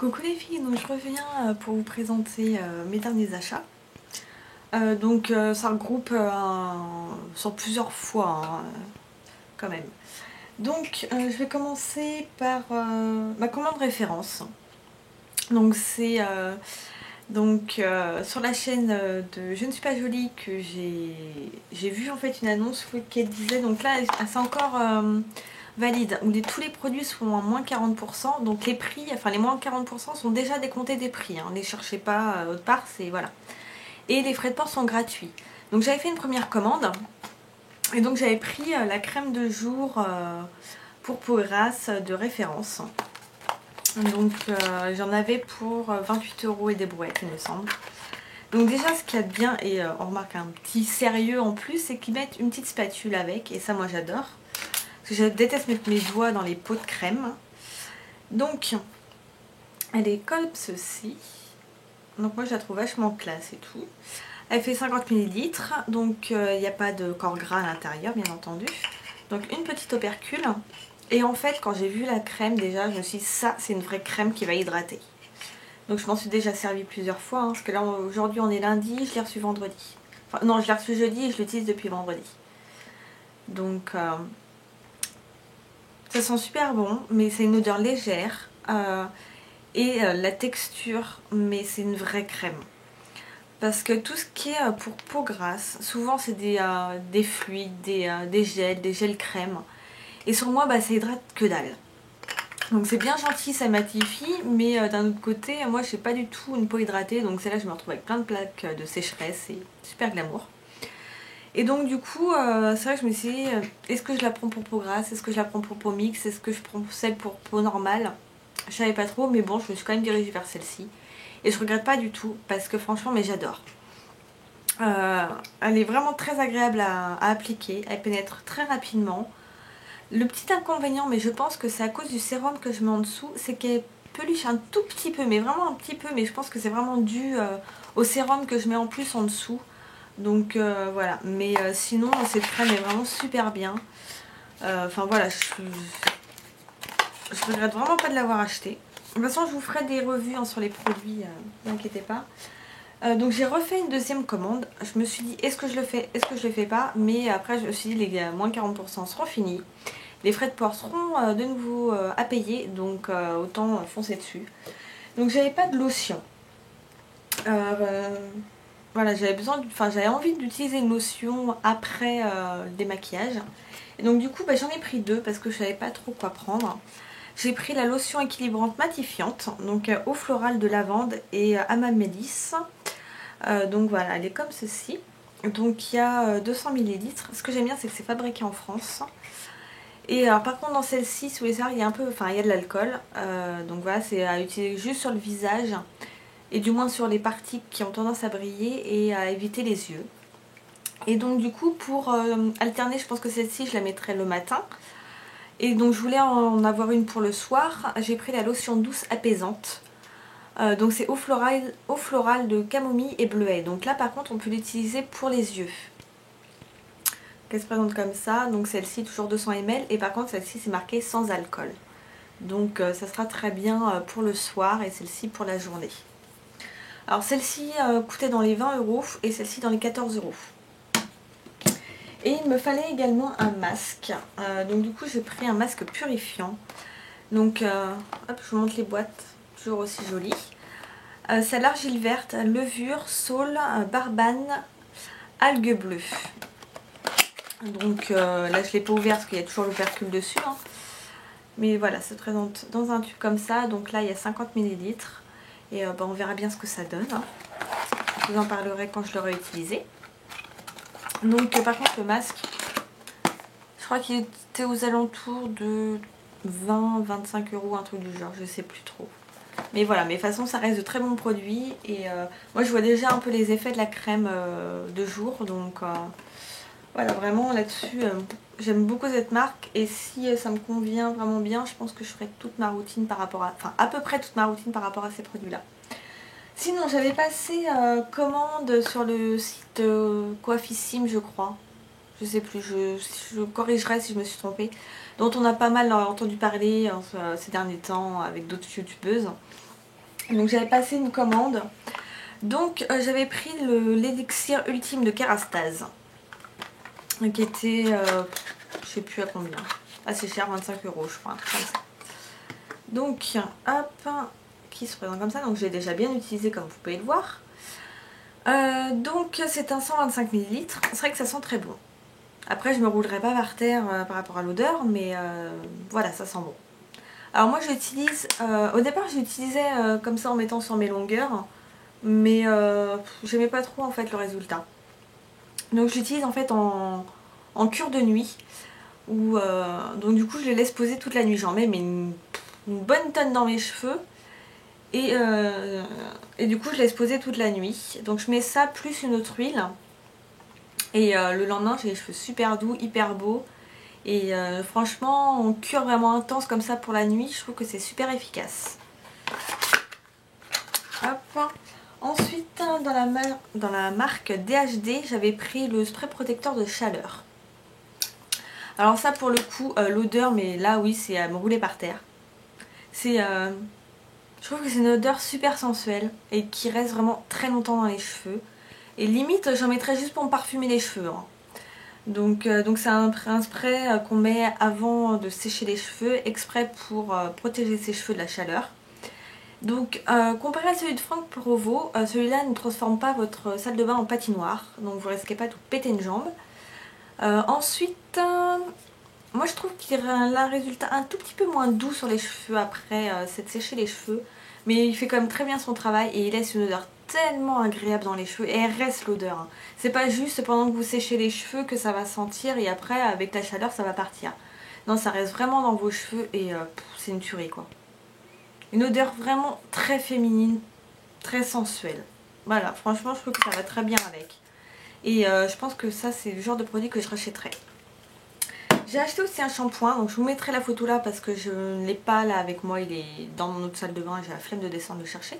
Coucou les filles, donc je reviens pour vous présenter mes derniers achats. Ça regroupe sur plusieurs fois quand même. Je vais commencer par ma commande référence. Donc c'est sur la chaîne de Je ne suis pas jolie que j'ai vu en fait une annonce qui disait, donc là c'est encore valide, où tous les produits sont à moins 40%, donc les prix, enfin les moins 40% sont déjà décomptés des prix, hein. Ne les cherchez pas autre part, c'est voilà. Et les frais de port sont gratuits. Donc j'avais fait une première commande, et donc j'avais pris la crème de jour pour peau grasse de référence. Donc j'en avais pour 28 € et des brouettes, il me semble. Donc déjà ce qu'il y a de bien, et on remarque un petit sérieux en plus, c'est qu'ils mettent une petite spatule avec, et ça moi j'adore. Parce que je déteste mettre mes doigts dans les pots de crème. Donc elle est comme ceci. Donc moi je la trouve vachement classe et tout. Elle fait 50 ml, donc il n'y a pas de corps gras à l'intérieur bien entendu. Donc une petite opercule. Et en fait quand j'ai vu la crème déjà je me suis dit ça c'est une vraie crème qui va hydrater. Donc je m'en suis déjà servi plusieurs fois, hein, parce que là aujourd'hui on est lundi, je l'ai reçu vendredi. Enfin non, je l'ai reçu jeudi et je l'utilise depuis vendredi. Donc ça sent super bon, mais c'est une odeur légère la texture, mais c'est une vraie crème. Parce que tout ce qui est pour peau grasse, souvent c'est des fluides, des gels crème. Et sur moi, ça hydrate que dalle. Donc c'est bien gentil, ça matifie, mais d'un autre côté, moi je n'ai pas du tout une peau hydratée, donc celle-là je me retrouve avec plein de plaques de sécheresse, c'est super glamour. Et donc du coup, c'est vrai que je me suis dit, est-ce que je la prends pour peau grasse, est-ce que je la prends pour peau mixte, est-ce que je prends celle pour peau normale? Je savais pas trop, mais bon, je me suis quand même dirigée vers celle-ci. Et je regrette pas du tout, parce que franchement, mais j'adore. Elle est vraiment très agréable à appliquer, elle pénètre très rapidement. Le petit inconvénient, mais je pense que c'est à cause du sérum que je mets en dessous, c'est qu'elle peluche un tout petit peu, mais vraiment un petit peu, mais je pense que c'est vraiment dû au sérum que je mets en plus en dessous. Donc voilà, mais sinon cette crème est vraiment super bien. Enfin voilà, je regrette vraiment pas de l'avoir acheté. De toute façon je vous ferai des revues sur les produits, ne vous inquiétez pas. Donc j'ai refait une deuxième commande. Je me suis dit est-ce que je le fais, est-ce que je le fais pas. Mais après je me suis dit les moins 40% seront finis. Les frais de port seront de nouveau à payer. Donc autant foncer dessus. Donc j'avais pas de lotion. Voilà, j'avais envie d'utiliser une lotion après le démaquillage. Et donc du coup j'en ai pris deux parce que je savais pas trop quoi prendre. J'ai pris la lotion équilibrante matifiante, donc eau florale de lavande et amamélis. Donc voilà, elle est comme ceci. Donc il y a 200 ml. Ce que j'aime bien c'est que c'est fabriqué en France. Et alors par contre dans celle-ci, si vous voulez savoir, il y a il y a de l'alcool. Donc voilà, c'est à utiliser juste sur le visage. Et du moins sur les parties qui ont tendance à briller et à éviter les yeux. Et donc du coup pour alterner, je pense que celle-ci je la mettrai le matin. Et donc je voulais en avoir une pour le soir. J'ai pris la lotion douce apaisante. Donc c'est eau florale de camomille et bleuet. Donc là par contre on peut l'utiliser pour les yeux. Elle se présente comme ça. Donc celle-ci toujours 200 ml. Et par contre celle-ci c'est marqué sans alcool. Donc ça sera très bien pour le soir et celle-ci pour la journée. Alors celle-ci coûtait dans les 20 € et celle-ci dans les 14 €. Et il me fallait également un masque. Donc du coup j'ai pris un masque purifiant. Donc hop, je vous montre les boîtes, toujours aussi jolies. C'est l'argile verte, levure, saule, barbane, algues bleues. Donc là je ne l'ai pas ouvert parce qu'il y a toujours l'opercule dessus. Hein. Mais voilà, ça se présente dans un tube comme ça. Donc là il y a 50 ml. Et on verra bien ce que ça donne. Hein. Je vous en parlerai quand je l'aurai utilisé. Donc par contre le masque, je crois qu'il était aux alentours de 20-25 €, un truc du genre, je sais plus trop. Mais voilà, mais de toute façon ça reste de très bons produits. Et moi je vois déjà un peu les effets de la crème de jour. Donc voilà, vraiment là-dessus, j'aime beaucoup cette marque. Et si ça me convient vraiment bien, je pense que je ferai toute ma routine par rapport à... Enfin à peu près toute ma routine par rapport à ces produits-là. Sinon j'avais passé commande sur le site Coiffissime je crois. Je sais plus, je corrigerai si je me suis trompée. Dont on a pas mal entendu parler ces derniers temps avec d'autres youtubeuses. Donc j'avais passé une commande. Donc j'avais pris l'élixir ultime de Kerastase. Qui était, je sais plus à combien. Assez cher, 25 € je crois. Comme ça. Donc hop, qui se présente comme ça. Donc je l'ai déjà bien utilisé comme vous pouvez le voir. Donc c'est un 125 ml. C'est vrai que ça sent très bon. Après je me roulerai pas par terre par rapport à l'odeur, mais voilà, ça sent bon. Alors moi j'utilise, au départ j'utilisais comme ça en mettant sur mes longueurs, mais j'aimais pas trop en fait le résultat. Donc je l'utilise en fait en cure de nuit, où donc du coup je les laisse poser toute la nuit. J'en mets mais une bonne tonne dans mes cheveux. Et du coup je laisse poser toute la nuit. Donc je mets ça plus une autre huile. Et le lendemain j'ai les cheveux super doux, hyper beaux. Et franchement en cure vraiment intense comme ça pour la nuit, je trouve que c'est super efficace. Hop. Ensuite dans la marque DHD j'avais pris le spray protecteur de chaleur. Alors ça pour le coup l'odeur, mais là oui c'est à me rouler par terre. C'est je trouve que c'est une odeur super sensuelle et qui reste vraiment très longtemps dans les cheveux. Et limite j'en mettrais juste pour me parfumer les cheveux. Hein. Donc c'est un spray qu'on met avant de sécher les cheveux, exprès pour protéger ses cheveux de la chaleur. Donc comparé à celui de Franck Provo, celui-là ne transforme pas votre salle de bain en patinoire. Donc vous risquez pas de vous péter une jambe. Ensuite, moi je trouve qu'il a un résultat un tout petit peu moins doux sur les cheveux après s'être séché les cheveux. Mais il fait quand même très bien son travail et il laisse une odeur tellement agréable dans les cheveux. Et elle reste l'odeur. Hein. C'est pas juste pendant que vous séchez les cheveux que ça va sentir et après avec la chaleur ça va partir. Non, ça reste vraiment dans vos cheveux et c'est une tuerie quoi. Une odeur vraiment très féminine, très sensuelle. Voilà, franchement je trouve que ça va très bien avec. Et je pense que ça c'est le genre de produit que je rachèterais. J'ai acheté aussi un shampoing, donc je vous mettrai la photo là parce que je ne l'ai pas là avec moi, il est dans mon autre salle de bain et j'ai la flemme de descendre le chercher.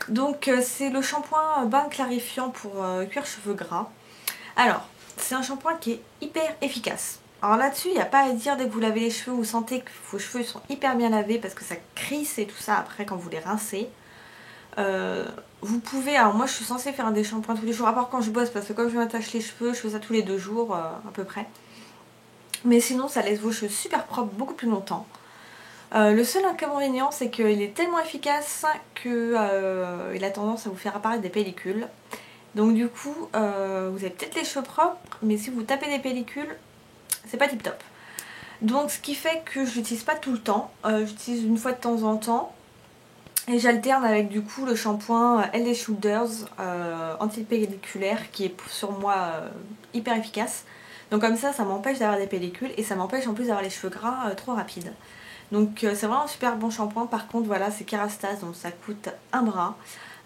Donc c'est le shampoing bain clarifiant pour cuir cheveux gras. Alors, c'est un shampoing qui est hyper efficace. Alors là-dessus, il n'y a pas à dire, dès que vous lavez les cheveux, vous sentez que vos cheveux sont hyper bien lavés parce que ça crisse et tout ça après quand vous les rincez. Vous pouvez, alors moi je suis censée faire des shampoings tous les jours, à part quand je bosse parce que comme je m'attache les cheveux, je fais ça tous les 2 jours à peu près. Mais sinon ça laisse vos cheveux super propres beaucoup plus longtemps. Le seul inconvénient c'est qu'il est tellement efficace qu'il a tendance à vous faire apparaître des pellicules. Donc du coup vous avez peut-être les cheveux propres, mais si vous tapez des pellicules, c'est pas tip top. Donc ce qui fait que je l'utilise pas tout le temps, j'utilise une fois de temps en temps. Et j'alterne avec du coup le shampoing LA Shoulders anti-pelliculaire qui est sur moi hyper efficace. Donc comme ça m'empêche d'avoir des pellicules et ça m'empêche en plus d'avoir les cheveux gras trop rapides. Donc c'est vraiment un super bon shampoing. Par contre voilà, c'est Kerastase donc ça coûte un bras.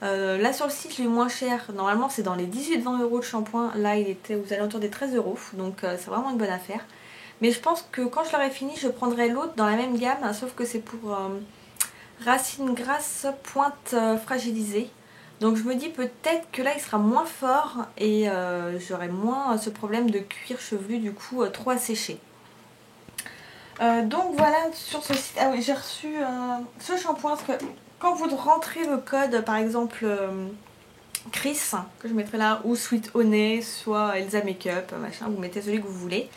Là sur le site je l'ai eu moins cher, normalement c'est dans les 18-20 € de shampoing. Là il était aux alentours des 13 €, donc c'est vraiment une bonne affaire. Mais je pense que quand je l'aurai fini je prendrai l'autre dans la même gamme, hein, sauf que c'est pour... racine grasse pointe fragilisée. Donc je me dis peut-être que là il sera moins fort et j'aurai moins ce problème de cuir chevelu du coup trop asséché. Donc voilà sur ce site. Ah oui, j'ai reçu ce shampoing parce que quand vous rentrez le code par exemple Chris que je mettrai là ou Sweet Honey soit Elsa Makeup machin, vous mettez celui que vous voulez.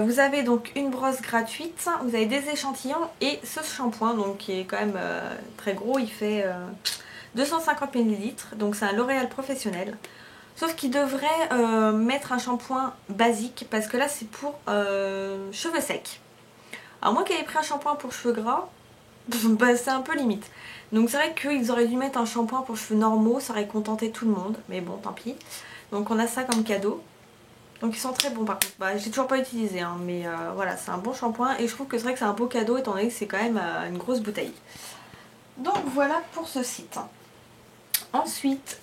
Vous avez donc une brosse gratuite, vous avez des échantillons et ce shampoing donc qui est quand même très gros, il fait 250 ml, donc c'est un L'Oréal professionnel. Sauf qu'il devrait mettre un shampoing basique parce que là c'est pour cheveux secs. Alors moi qui avais pris un shampoing pour cheveux gras, bah, c'est un peu limite. Donc c'est vrai qu'ils auraient dû mettre un shampoing pour cheveux normaux, ça aurait contenté tout le monde, mais bon tant pis. Donc on a ça comme cadeau. Donc ils sont très bons par contre, bah, je l'ai toujours pas utilisé hein, mais voilà c'est un bon shampoing et je trouve que c'est vrai que c'est un beau cadeau étant donné que c'est quand même une grosse bouteille. Donc voilà pour ce site. Ensuite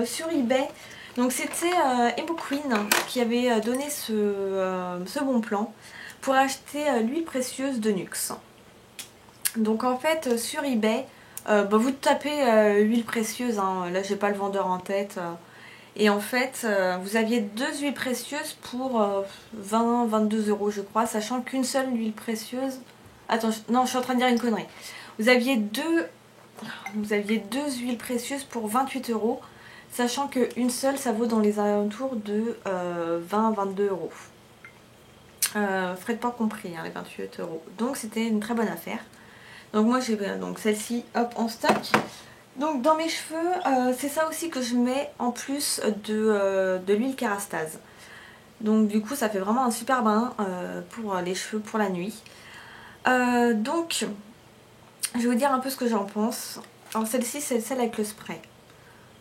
sur eBay, donc c'était Emo Queen qui avait donné ce bon plan pour acheter l'huile précieuse de Nuxe. Donc en fait sur eBay, bah, vous tapez huile précieuse, hein, là j'ai pas le vendeur en tête. Et en fait, vous aviez 2 huiles précieuses pour 20-22 € je crois, sachant qu'une seule huile précieuse Attends, non, je suis en train de dire une connerie. Vous aviez deux huiles précieuses pour 28 euros, sachant qu'une seule, ça vaut dans les alentours de 20-22 euros. Frais de port compris, hein, les 28 euros. Donc c'était une très bonne affaire. Donc moi j'ai donc celle-ci, hop, en stock. Donc dans mes cheveux, c'est ça aussi que je mets en plus de l'huile Kérastase. Donc du coup ça fait vraiment un super bain pour les cheveux pour la nuit. Donc je vais vous dire un peu ce que j'en pense. Alors celle-ci c'est celle avec le spray.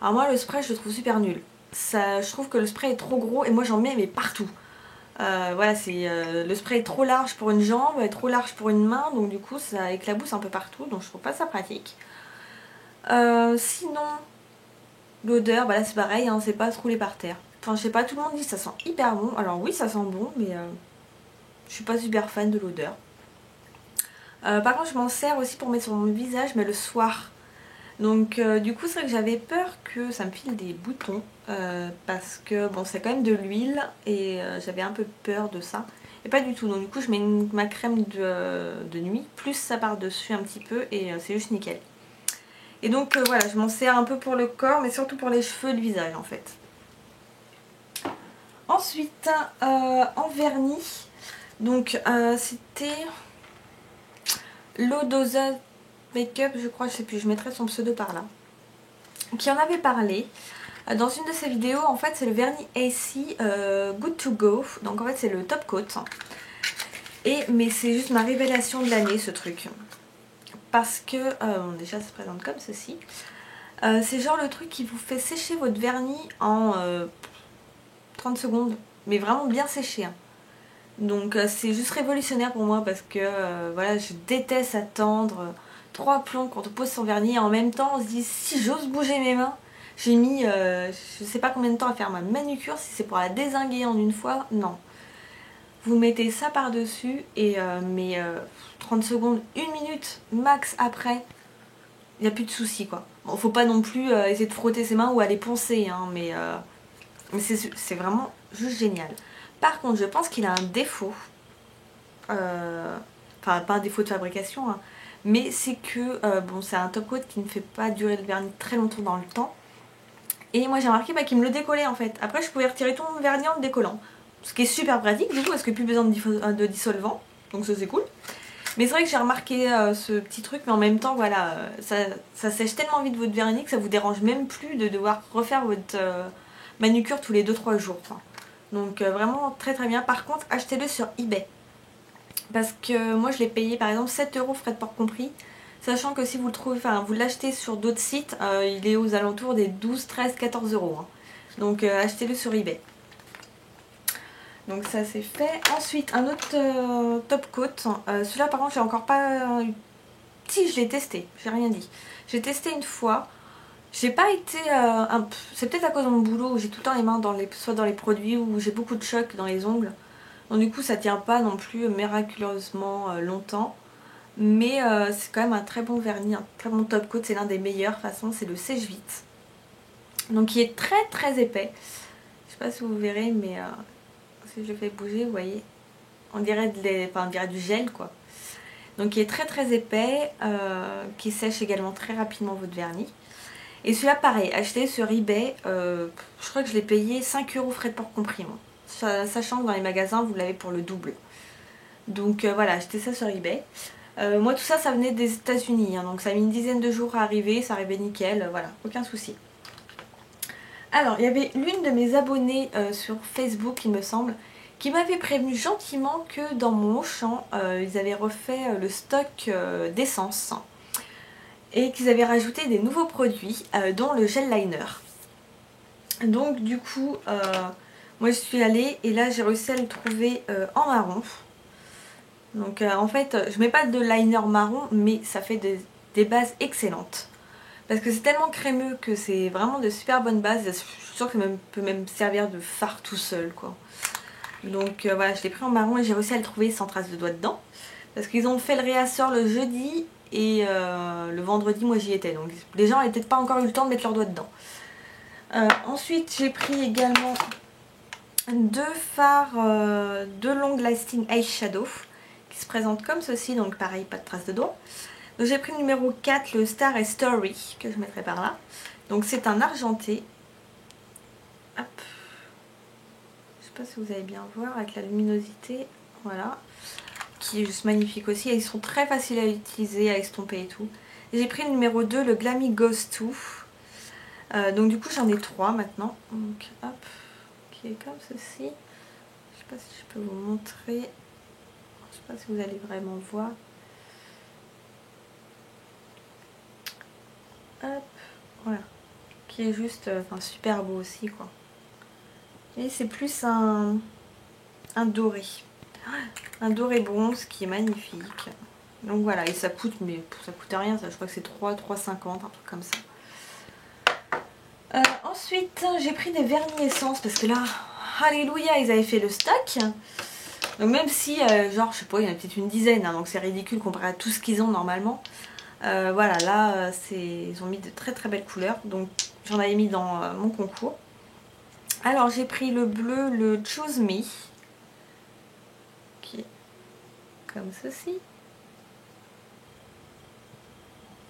Alors moi le spray je le trouve super nul. Je trouve que le spray est trop gros et moi j'en mets mais partout. Voilà, le spray est trop large pour une jambe, trop large pour une main, donc du coup ça éclabousse un peu partout, donc je trouve pas ça pratique. Sinon, l'odeur, bah là c'est pareil, hein, c'est pas se rouler par terre. Enfin je sais pas, tout le monde dit que ça sent hyper bon, alors oui ça sent bon, mais je suis pas super fan de l'odeur. Par contre je m'en sers aussi pour mettre sur mon visage, mais le soir. Donc du coup c'est vrai que j'avais peur que ça me file des boutons parce que bon c'est quand même de l'huile et j'avais un peu peur de ça. Et pas du tout, donc du coup je mets ma crème de nuit plus ça par dessus un petit peu et c'est juste nickel. Et donc voilà, je m'en sers un peu pour le corps mais surtout pour les cheveux et le visage en fait. Ensuite en vernis, donc c'était l'Odosa Makeup, je crois, je sais plus, je mettrai son pseudo par là, qui en avait parlé dans une de ses vidéos. En fait c'est le vernis AC Good to Go, donc en fait c'est le top coat. Mais c'est juste ma révélation de l'année ce truc, parce que déjà ça se présente comme ceci. C'est genre le truc qui vous fait sécher votre vernis en 30 secondes, mais vraiment bien séché, hein. Donc c'est juste révolutionnaire pour moi parce que voilà, je déteste attendre 3 plombs quand on pose son vernis et en même temps on se dit si j'ose bouger mes mains. J'ai mis je sais pas combien de temps à faire ma manucure, si c'est pour la dézinguer en une fois, non. Vous mettez ça par dessus et 30 secondes, 1 minute max après, il n'y a plus de soucis quoi. Bon, faut pas non plus essayer de frotter ses mains ou aller poncer, hein, mais c'est vraiment juste génial. Par contre je pense qu'il a un défaut, enfin pas un défaut de fabrication, hein, mais c'est que bon, c'est un top coat qui ne fait pas durer le vernis très longtemps dans le temps. Et moi j'ai remarqué qu'il me le décollait en fait. Après je pouvais retirer tout mon vernis en le décollant. Ce qui est super pratique du coup parce que plus besoin de dissolvant. Donc ça c'est cool. Mais c'est vrai que j'ai remarqué ce petit truc, mais en même temps voilà, ça sèche tellement vite votre vernis que ça vous dérange même plus de devoir refaire votre manucure tous les 2-3 jours. Enfin. Donc vraiment très très bien. Par contre achetez-le sur eBay. Parce que moi je l'ai payé par exemple 7 euros frais de port compris. Sachant que si vous le trouvez, enfin vous l'achetez sur d'autres sites, il est aux alentours des 12, 13, 14 euros. Hein. Donc achetez-le sur eBay. Donc ça c'est fait. Ensuite un autre top coat. Celui-là par contre j'ai encore pas... Si je l'ai testé, j'ai rien dit. J'ai testé une fois. J'ai pas été... C'est peut-être à cause de mon boulot où j'ai tout le temps les mains soit dans les produits ou j'ai beaucoup de chocs dans les ongles. Donc du coup ça tient pas non plus miraculeusement longtemps. Mais c'est quand même un très bon vernis, un très bon top coat. C'est l'un des meilleurs de toute façon, c'est le sèche-vite. Donc il est très très épais. Je sais pas si vous verrez mais... si je le fais bouger, vous voyez, on dirait, on dirait du gel quoi. Donc il est très très épais, qui sèche également très rapidement votre vernis. Et celui-là pareil, acheté sur eBay, je crois que je l'ai payé 5 euros frais de port compris moi. Sachant que dans les magasins vous l'avez pour le double. Donc voilà, acheté ça sur eBay. Moi tout ça ça venait des États-Unis, hein, donc ça a mis une dizaine de jours à arriver, ça arrivait nickel, voilà, aucun souci. Alors, il y avait l'une de mes abonnées sur Facebook, il me semble, qui m'avait prévenu gentiment que dans mon Auchan, ils avaient refait le stock d'essence et qu'ils avaient rajouté des nouveaux produits, dont le gel liner. Donc du coup, moi je suis allée et là j'ai réussi à le trouver en marron. Donc en fait, je mets pas de liner marron, mais ça fait des bases excellentes. Parce que c'est tellement crémeux que c'est vraiment de super bonnes bases. Je suis sûre que ça peut même servir de fard tout seul quoi. Donc voilà, je l'ai pris en marron et j'ai réussi à le trouver sans trace de doigt dedans. Parce qu'ils ont fait le réassort le jeudi et le vendredi moi j'y étais. Donc les gens n'avaient peut-être pas encore eu le temps de mettre leurs doigts dedans. Ensuite j'ai pris également deux fards de long lasting eyeshadow qui se présente comme ceci, donc pareil, pas de traces de doigts. Donc j'ai pris le numéro 4, le Star et Story, que je mettrai par là. Donc c'est un argenté. Hop. Je sais pas si vous allez bien voir avec la luminosité, voilà. Qui est juste magnifique aussi, et ils sont très faciles à utiliser, à estomper et tout. J'ai pris le numéro 2, le Glammy Ghost 2. Donc du coup j'en ai 3 maintenant. Donc hop, qui est comme ceci. Je sais pas si je peux vous montrer. Je sais pas si vous allez vraiment voir. Hop, voilà. Qui est juste super beau aussi quoi. Et c'est plus un doré. Un doré bronze qui est magnifique. Donc voilà, et ça coûte, mais ça coûte rien, ça, je crois que c'est 3,50, un truc comme ça. Ensuite, j'ai pris des vernis essence parce que là, alléluia, ils avaient fait le stock. Donc même si, genre, je sais pas, il y en a peut-être une dizaine, hein, donc c'est ridicule comparé à tout ce qu'ils ont normalement. Voilà, là, ils ont mis de très très belles couleurs, donc j'en avais mis dans mon concours. Alors j'ai pris le bleu, le Choose Me, qui est comme ceci.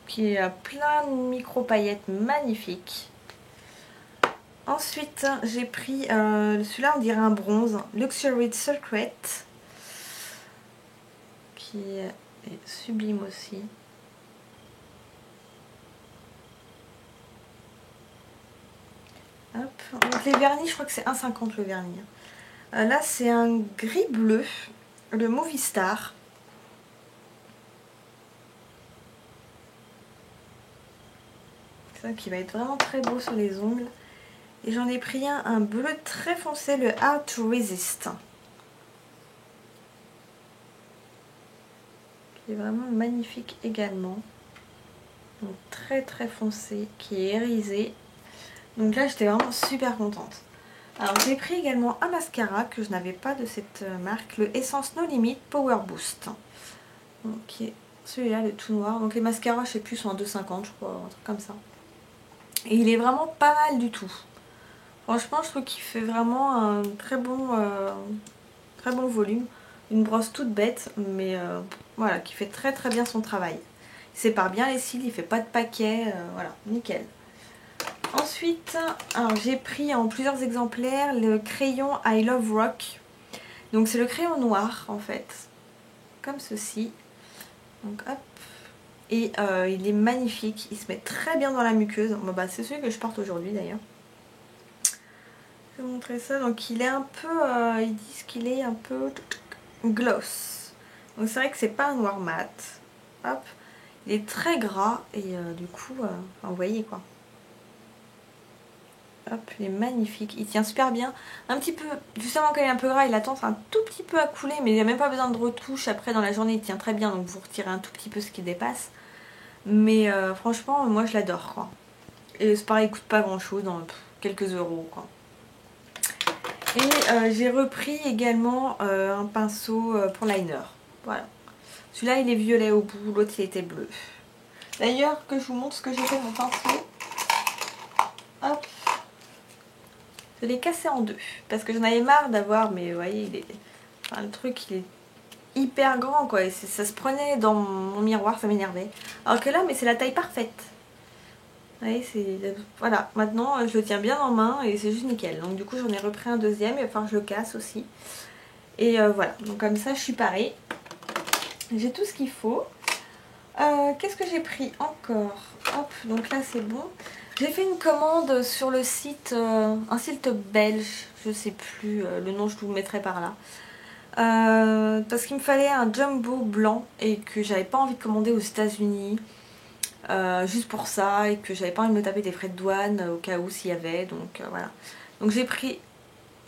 Qui a plein de micro paillettes magnifiques. Ensuite j'ai pris celui-là, on dirait un bronze, Luxury Secret, qui est sublime aussi. Hop. Donc les vernis, je crois que c'est 1,50 le vernis. Là c'est un gris bleu, le Movie Star. Ça qui va être vraiment très beau sur les ongles. Et j'en ai pris un bleu très foncé, le How to Resist. Qui est vraiment magnifique également. Donc très très foncé, qui est irisé. Donc là j'étais vraiment super contente. Alors j'ai pris également un mascara que je n'avais pas de cette marque, le Essence No Limit Power Boost. Donc qui est celui-là, le tout noir. Donc les mascaras, je sais plus, sont à 2,50 je crois, un truc comme ça. Et il est vraiment pas mal du tout. Franchement, je trouve qu'il fait vraiment un très bon volume. Une brosse toute bête, mais voilà, qui fait très très bien son travail. Il sépare bien les cils, il fait pas de paquet, voilà, nickel. Ensuite, j'ai pris en plusieurs exemplaires le crayon I Love Rock. Donc c'est le crayon noir en fait, comme ceci. Donc hop. Et il est magnifique, il se met très bien dans la muqueuse. Bon, bah, c'est celui que je porte aujourd'hui d'ailleurs. Je vais vous montrer ça. Donc il est un peu, ils disent qu'il est un peu gloss. Donc c'est vrai que c'est pas un noir mat. Hop. Il est très gras et du coup, enfin, vous voyez quoi. Hop, il est magnifique, il tient super bien. Un petit peu, justement quand il est un peu gras, il a tendance un tout petit peu à couler, mais il n'y a même pas besoin de retouche. Après dans la journée il tient très bien, donc vous retirez un tout petit peu ce qui dépasse. Mais franchement, moi je l'adore quoi. Et c'est pareil, il coûte pas grand chose, dans quelques euros quoi. Et j'ai repris également un pinceau pour liner. Voilà. Celui-là il est violet au bout, l'autre il était bleu. D'ailleurs que je vous montre ce que j'ai fait de mon pinceau. Hop. Je l'ai cassé en deux. Parce que j'en avais marre d'avoir, mais vous voyez, enfin, le truc il est hyper grand quoi. Et ça se prenait dans mon miroir, ça m'énervait. Alors que là, mais c'est la taille parfaite. Vous voyez, voilà, maintenant je le tiens bien en main et c'est juste nickel. Donc du coup j'en ai repris un deuxième, et enfin je le casse aussi. Et voilà, donc comme ça je suis parée. J'ai tout ce qu'il faut. Qu'est-ce que j'ai pris encore? Hop, donc là c'est bon. J'ai fait une commande sur le site, un site belge, je sais plus le nom, je vous le mettrai par là. Parce qu'il me fallait un jumbo blanc et que j'avais pas envie de commander aux États-Unis. Juste pour ça, et que j'avais pas envie de me taper des frais de douane au cas où s'il y avait, donc voilà. Donc j'ai pris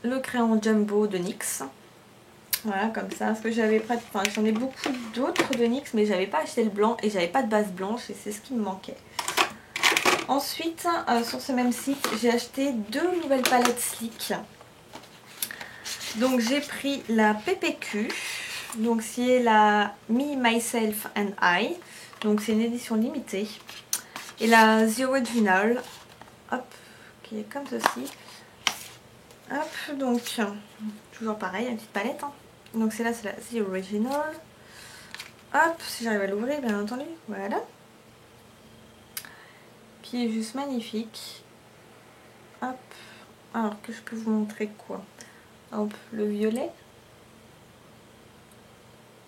le crayon jumbo de NYX, voilà comme ça, parce que j'avais enfin j'en ai beaucoup d'autres de NYX, mais j'avais pas acheté le blanc et j'avais pas de base blanche et c'est ce qui me manquait. Ensuite sur ce même site j'ai acheté deux nouvelles palettes Sleek. Donc j'ai pris la PPQ, donc c'est la Me, Myself and I. Donc c'est une édition limitée. Et la The Original, hop, qui est comme ceci. Hop, donc toujours pareil, une petite palette. Hein. Donc c'est là, c'est la The Original. Hop, si j'arrive à l'ouvrir, bien entendu. Voilà. Qui est juste magnifique. Hop. Alors que je peux vous montrer quoi? Hop, le violet.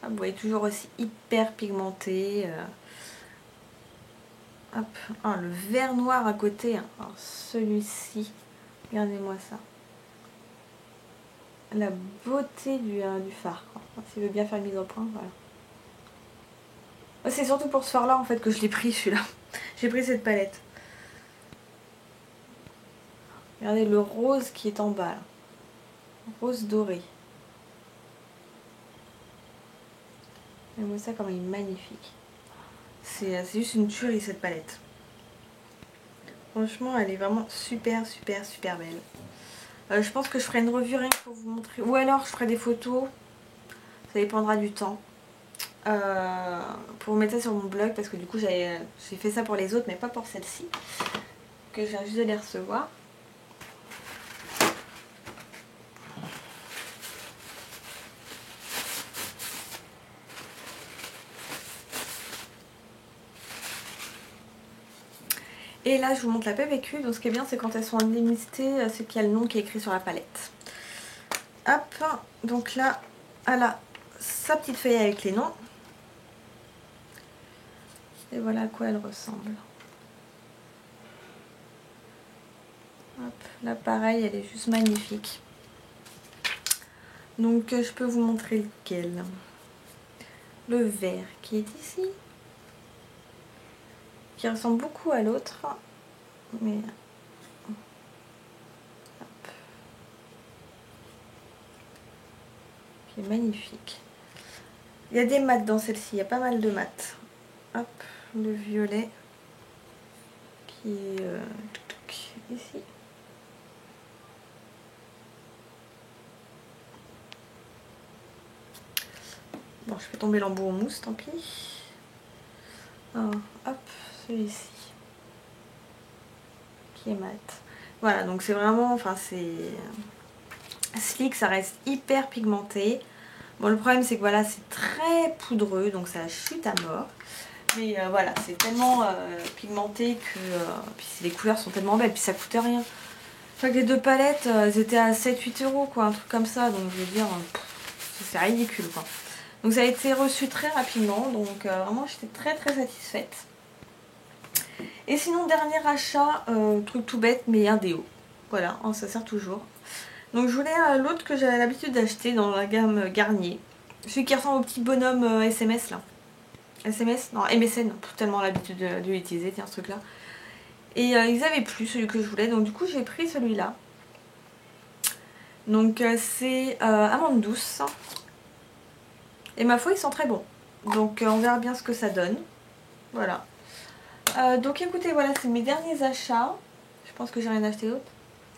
Ah, vous voyez, toujours aussi hyper pigmenté. Hop. Ah, le vert noir à côté. Alors celui-ci, regardez-moi ça. La beauté du phare. S'il veut bien faire mise au point, voilà. C'est surtout pour ce phare là en fait que je l'ai pris celui-là. J'ai pris cette palette. Regardez le rose qui est en bas là. Rose doré. Regardez-moi ça comme il est magnifique. C'est juste une tuerie cette palette. Franchement elle est vraiment super belle. Je pense que je ferai une revue rien que pour vous montrer. Ou alors je ferai des photos. Ça dépendra du temps. Pour vous mettre ça sur mon blog parce que du coup j'ai fait ça pour les autres mais pas pour celle-ci. Que je viens juste de les recevoir. Et là je vous montre la PVQ, donc ce qui est bien c'est quand elles sont indemnistées, c'est qu'il y a le nom qui est écrit sur la palette. Hop, donc là elle a sa petite feuille avec les noms. Et voilà à quoi elle ressemble. Hop, là pareil elle est juste magnifique. Donc je peux vous montrer lequel. Le vert qui est ici. Qui ressemble beaucoup à l'autre. Mais hop. Qui est magnifique. Il y a des mats dans celle-ci, il y a pas mal de mats. Hop, le violet qui est ici. Bon, je fais tomber l'embout en mousse, tant pis. Alors, hop, celui-ci qui est mat. Voilà, donc c'est vraiment, enfin c'est slick, ça reste hyper pigmenté. Bon, le problème c'est que voilà, c'est très poudreux, donc ça chute à mort. Mais voilà, c'est tellement pigmenté que puis les couleurs sont tellement belles, puis ça coûte rien. Enfin, que les deux palettes, elles étaient à 7-8 euros, quoi, un truc comme ça, donc je veux dire, c'est ridicule, quoi. Donc ça a été reçu très rapidement, donc vraiment j'étais très satisfaite. Et sinon, dernier achat, truc tout bête, mais un déo. Voilà, hein, ça sert toujours. Donc je voulais l'autre que j'avais l'habitude d'acheter dans la gamme Garnier. Celui qui ressemble au petit bonhomme SMS là. SMS Non, MSN, tellement l'habitude de l'utiliser, tiens ce truc là. Et ils avaient plus celui que je voulais, donc du coup j'ai pris celui-là. Donc c'est amande douce. Et ma foi ils sont très bons. Donc on verra bien ce que ça donne. Voilà. Donc écoutez, voilà, c'est mes derniers achats. Je pense que j'ai rien acheté d'autre.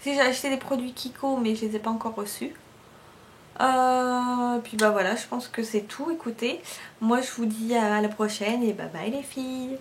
Si, j'ai acheté des produits Kiko, mais je les ai pas encore reçus. Puis bah voilà, je pense que c'est tout. Écoutez, moi je vous dis à la prochaine et bye bye les filles.